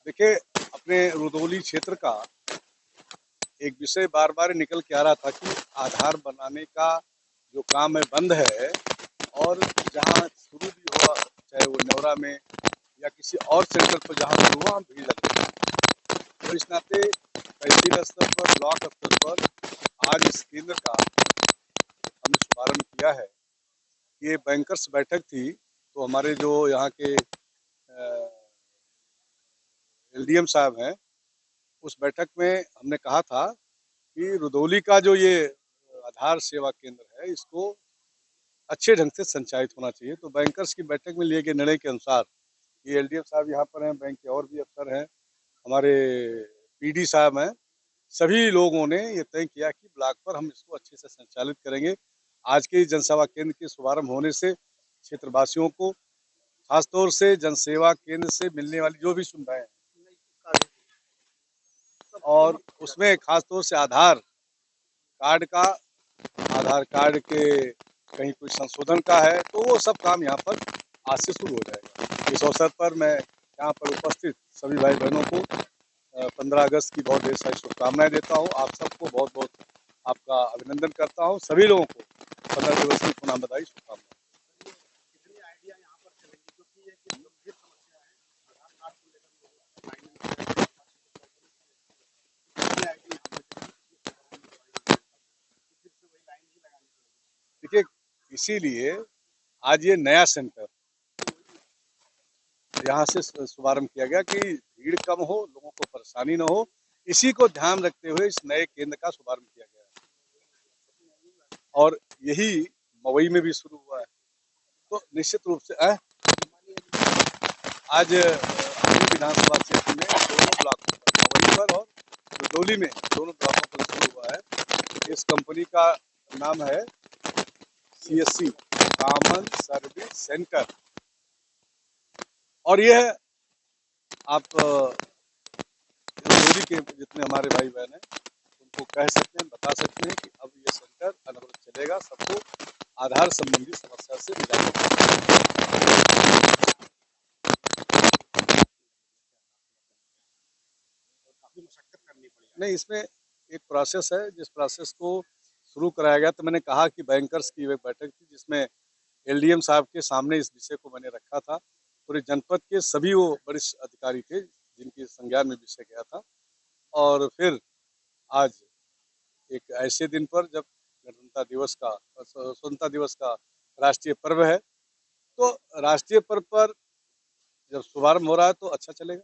देखिए, अपने रुदौली क्षेत्र का एक विषय बार बार निकल के आ रहा था कि आधार बनाने का जो काम है बंद है, और जहाँ शुरू भी हुआ, चाहे वो नेवरा में या किसी और सेंटर पर जहाँ शुरू हुआ, भीड़ लग रही है। तो इस नाते तहसील स्तर पर, ब्लॉक स्तर पर आज इस केंद्र का हमने शुभारंभ किया है। ये बैंकर्स बैठक थी, तो हमारे जो यहाँ के एलडीएम साहब हैं, उस बैठक में हमने कहा था कि रुदौली का जो ये आधार सेवा केंद्र है, इसको अच्छे ढंग से संचालित होना चाहिए। तो बैंकर्स की बैठक में लिए गए निर्णय के अनुसार ये एलडीएम साहब यहाँ पर हैं, बैंक के और भी अफसर हैं, हमारे पीडी साहब हैं, सभी लोगों ने ये तय किया कि ब्लॉक पर हम इसको अच्छे से संचालित करेंगे। आज के जनसेवा केंद्र के शुभारंभ होने से क्षेत्रवासियों को, खासतौर से जनसेवा केंद्र से मिलने वाली जो भी सुविधाएं हैं, और उसमें खासतौर से आधार कार्ड के कहीं कोई संशोधन का है, तो वो सब काम यहाँ पर आज से शुरू हो जाएगा। इस अवसर पर मैं यहाँ पर उपस्थित सभी भाई बहनों को 15 अगस्त की बहुत ढेर सारी शुभकामनाएं देता हूँ। आप सबको बहुत बहुत आपका अभिनंदन करता हूँ। सभी लोगों को 15 दिवस की पुनः बधाई, शुभकामनाएं। देखिए, इसीलिए आज ये नया सेंटर यहाँ से शुभारंभ किया गया कि भीड़ कम हो, लोगों को परेशानी न हो, इसी को ध्यान रखते हुए इस नए केंद्र का शुभारंभ किया गया है। और यही मवई में भी शुरू हुआ है। तो निश्चित रूप से आज विधानसभा क्षेत्र में दोनों ब्लॉकों पर, मवई पर और रुदौली में, दोनों ब्लॉकों पर शुरू हुआ है। इस कंपनी का नाम है CSC, कॉमन सर्विस सेंटर। और यह आप रुदौली के जितने हमारे भाई बहन हैं उनको कह सकते हैं, बता सकते हैं कि अब ये सेंटर अनवरत चलेगा, सबको आधार संबंधी समस्या से निजात नहीं। इसमें एक प्रोसेस है, जिस प्रोसेस को शुरू कराया गया, तो मैंने कहा कि बैंकर्स की एक बैठक थी जिसमें एलडीएम साहब के सामने इस विषय को मैंने रखा था। पूरे जनपद के सभी वो वरिष्ठ अधिकारी थे जिनके संज्ञान में विषय गया था। और फिर आज एक ऐसे दिन पर जब स्वतंत्रता दिवस का राष्ट्रीय पर्व है, तो राष्ट्रीय पर्व पर जब शुभारंभ हो रहा है तो अच्छा चलेगा।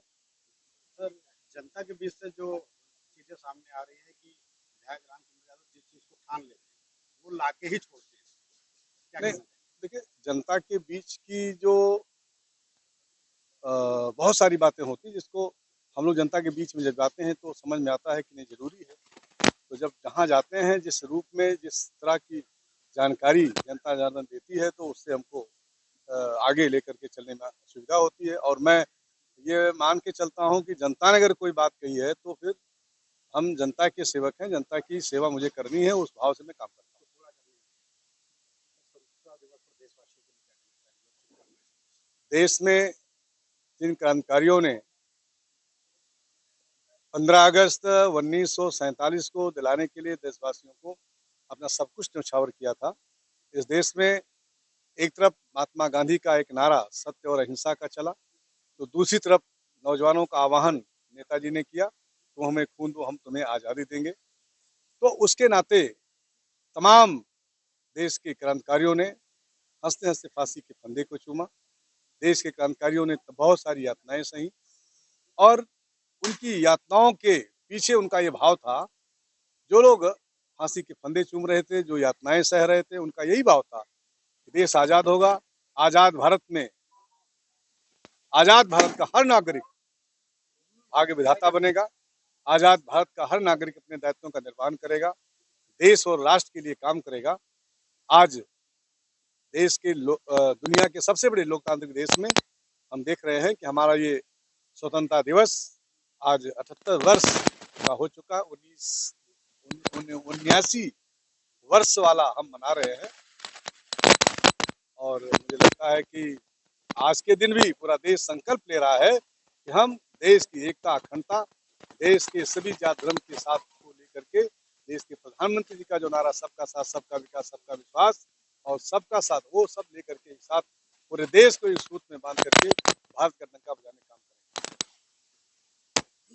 सर, जनता के बीच से जो चीजें सामने आ रही है कि विधायक रामचंद्र यादव जिस चीज को ठान लेते हैं वो लाके ही छोड़ते हैं, क्या नहीं, कहना है? देखिए, जनता के बीच की जो बहुत सारी बातें होती हैं, जिसको हम लोग जनता के बीच में जब जाते हैं तो समझ में आता है कि नहीं, जरूरी है। तो जब जहाँ जाते हैं, जिस रूप में, जिस तरह की जानकारी जनता जनार्दन देती है, तो उससे हमको आगे लेकर के चलने में सुविधा होती है। और मैं ये मान के चलता हूँ कि जनता ने अगर कोई बात कही है तो फिर हम जनता के सेवक हैं, जनता की सेवा मुझे करनी है, उस भाव से मैं काम करता हूँ। देश में जिन क्रांतिकारियों ने 15 अगस्त 1947 को दिलाने के लिए देशवासियों को अपना सब कुछ न्यौछावर किया था, इस देश में एक तरफ महात्मा गांधी का एक नारा सत्य और अहिंसा का चला, तो दूसरी तरफ नौजवानों का आह्वान नेताजी ने किया, तुम हमें खून दो, हम तुम्हें आज़ादी देंगे। तो उसके नाते तमाम देश के क्रांतिकारियों ने हंसते हंसते फांसी के फंदे को चूमा। देश के क्रांतिकारियों ने बहुत सारी यातनाएं सही, और उनकी यातनाओं के पीछे उनका ये भाव था, जो लोग फांसी के फंदे चूम रहे थे, जो यातनाएं सह रहे थे, उनका यही भाव था कि देश आजाद होगा, आजाद भारत में आजाद भारत का हर नागरिक भाग्य विधाता बनेगा, आजाद भारत का हर नागरिक अपने दायित्वों का निर्वहन करेगा, देश और राष्ट्र के लिए काम करेगा। आज देश के दुनिया के सबसे बड़े लोकतांत्रिक देश में हम देख रहे हैं कि हमारा ये स्वतंत्रता दिवस आज 78 वर्ष का हो चुका, 79 वर्ष वाला हम मना रहे हैं। और मुझे लगता है कि आज के दिन भी पूरा देश संकल्प ले रहा है कि हम देश की एकता अखंडता, देश के सभी जात धर्म के साथ को लेकर के देश के प्रधानमंत्री जी का जो नारा सबका साथ सबका विकास सबका विश्वास और सबका साथ, वो सब लेकर के एक साथ पूरे देश को एक सूत्र में बांध करके भारत का